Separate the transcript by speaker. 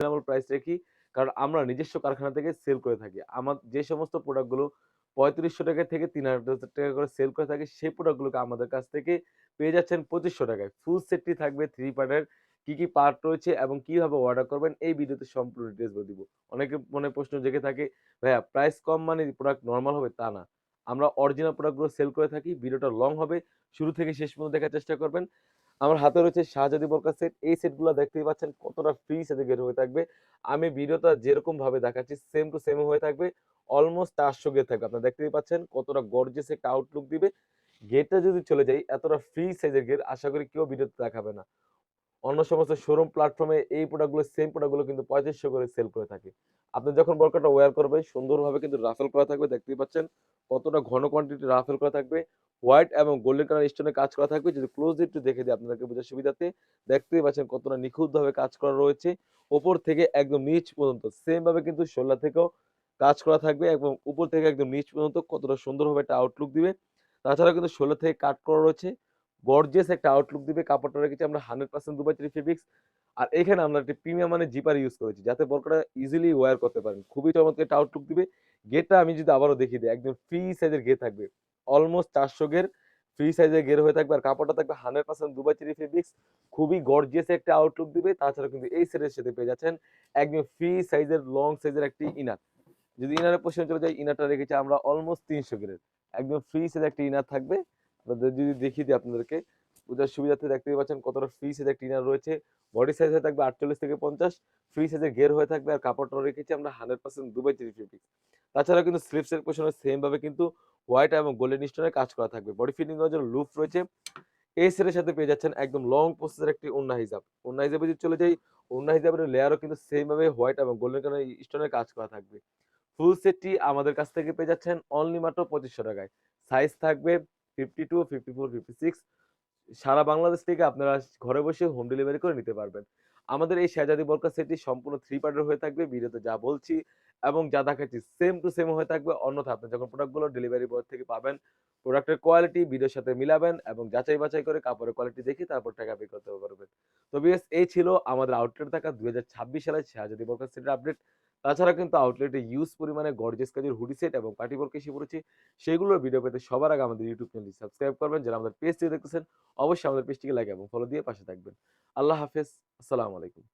Speaker 1: Reasonable price রাখি। কারণ আমরা নিজস্ব কারখানা থেকে সেল করে থাকি। যে সমস্ত প্রোডাক্টগুলো ৳৩৫০০ থেকে ৳৩,৫০০ করে সেল করে থাকি, সেই প্রোডাক্টগুলোকে আমাদের কাছ থেকে পেয়ে যাচ্ছেন ৳২৫০০ য়। ফুল সেটটি থাকবে 3 পার্টের। কি পার্ট রয়েছে এবং কিভাবে অর্ডার করবেন এই ভিডিওতে সম্পূর্ণ ডিটেইলস বলে দিব। অনেকের মনে প্রশ্ন জেগে থাকে, "ভাইয়া প্রাইস কম মানে প্রোডাক্ট নরমাল হবে?" তা না। আমরা অরিজিনাল প্রোডাক্টগুলো সেল করে থাকি। ভিডিওটা লং হবে। শুরু থেকে শেষ পর্যন্ত দেখার চেষ্টা করবেন। আমার হাতে রয়েছে শাহজাদি বোরকা সেট। এই সেটগুলো দেখতেই পাচ্ছেন কতটা ফ্রি সাইজে গের হয়ে থাকবে। আমি ভিডিওটা যেরকম ভাবে দেখাচ্ছি সেম টু সেম হয়ে থাকবে। অলমোস্ট ৪০০ গের থাকবে। আপনারা দেখতেই পাচ্ছেন কতটা গর্জিয়াস একটা আউটলুক দিবে। গেরটা যদি চলে যাই এতটা ফ্রি সাইজের গের আশা করি কেউ ভিডিওতে দেখাবে না। অন্য সমস্ত শোরুম প্ল্যাটফর্মে এই প্রোডাক্টগুলো সেম প্রোডাক্টগুলো কিন্তু ৩৫০০ করে সেল করে থাকে। আপনি যখন বোরকাটা ওয়্যার করবেন সুন্দরভাবে কিন্তু রাফেল করা থাকবে। দেখতেই পাচ্ছেন কতটা ঘন কোয়ান্টিটি রাফেল করা থাকবে। হোয়াইট এবং গোল্ডেন কালার স্টোনের কাজ করা থাকবে। যদি ক্লোজলি একটু দেখে দিই আপনাদেরকে বোঝার সুবিধার্থে, দেখতেই পাচ্ছেন কতটা নিখুঁতভাবে কাজ করা রয়েছে। উপর থেকে একদম নিচ পর্যন্ত সেম ভাবে কিন্তু শোল্ডার থেকেও কাজ করা থাকবে এবং উপর থেকে একদম নিচ পর্যন্ত কতটা সুন্দরভাবে একটা আউটলুক দিবে। তাছাড়াও কিন্তু শোল্ডার থেকে কাট করা রয়েছে। গর্জিয়াস একটা আউটলুক দিবে। কাপড়টা রেখেছি আমরা 100% দুবাই 3 ফেব্রিক্স। আর এখানে আমরা একটা প্রিমিয়াম মানের জিপার ইউজ করেছি। যাতে বোরকাটা ইজিলি ওয়্যার করতে পারেন। খুবই চমৎকার একটা আউটলুক দিবে। গেরটা আমি যদি আবারও দেখিয়ে দিই, একদম ফ্রি সাইজের গের থাকবে। অলমোস্ট ৪০০ গের ফ্রি সাইজের গের হয়ে থাকবে। আর কাপড়টা থাকবে 100% দুবাই 3 ফেব্রিক্স। খুবই গর্জিয়াস একটা আউটলুক দিবে। তাছাড়া কিন্তু এই সেটের সাথে পেয়ে যাচ্ছেন একদম ফ্রি সাইজের লং সাইজের একটি ইনার। যদি ইনারের পোরশনে চলে যাই, ইনারটা রেখেছি আমরা অলমোস্ট ৩০০ গ্রেড। একদম ফ্রি সাইজের একটা ইনার থাকবে। আপনাদের যদি দেখিয়ে দিই আপনাদেরকে, বোঝার সুবিধার্থে দেখতেই পাচ্ছেন কতটা ফ্রি সাইজের একটা ইনার রয়েছে। বডি সাইজ হয়ে থাকবে ৪৮ থেকে ৫০। ফ্রি সাইজের ঘের হয়ে থাকবে আর কাপড়টাও রেখেছি আমরা 100% দুবাই 3 ফেব্রিক্স। তাছাড়াও কিন্তু স্লিপস এর পোরশনে সেম ভাবে কিন্তু হোয়াইট এবং গোল্ডেন স্টোনের কাজ করা থাকবে। বডি ফিটিং এর জন্য লুপ রয়েছে। এই সেটের সাথে পেয়ে যাচ্ছেন একদম লং প্রসেসের একটি ওড়না হিজাব। ওড়না হিজাবে যদি চলে যাই, ওড়না হিজাবের লেয়ারও কিন্তু সেম ভাবে হোয়াইট এবং গোল্ডেন কালার স্টোনের কাজ করা থাকবে। ফুল সেটটি আমাদের কাছ থেকে পেয়ে যাচ্ছেন অনলি মাত্র ৳২৫০০ য়। সাইজ থাকবে 52, 54, 56। সারা বাংলাদেশ থেকে আপনারা ঘরে বসে হোম ডেলিভারি করে নিতে পারবেন। আমাদের এই শাহজাদি বোরকা সেটটি সম্পূর্ণ 3 পার্টের হয়ে থাকবে। ভিডিওতে যা বলছি এবং যা দেখাচ্ছি সেম টু সেম হয়ে থাকবে। অন্যথায় আপনি যখন প্রোডাক্টগুলো ডেলিভারি বয় থেকে পাবেন, প্রোডাক্টের কোয়ালিটি ভিডিওর সাথে মিলাবেন এবং যাচাই-বাছাই করে কাপড়ের কোয়ালিটি দেখে তারপর টাকা পে করতে পারবেন। তো ভিউয়ার্স এই ছিল আমাদের আউটলেট থাকা ২০২৬ সালের শাহজাদি বোরকা সেটের আপডেট। তাছাড়া কিন্তু আউটলেটে হিউজ পরিমাণে গর্জিয়াস কাজের হুডি সেট এবং পার্টি বোরকা এসে পড়েছে। সেগুলোর ভিডিও পেতে সবার আগে আমাদের ইউটিউব চ্যানেলটি সাবস্ক্রাইব করবেন। যারা আমাদের পেজ থেকে দেখতেছেন অবশ্যই আমাদের পেজটিকে লাইক এবং ফলো দিয়ে পাশে থাকবেন। আল্লাহ হাফেজ। আসসালামু আলাইকুম।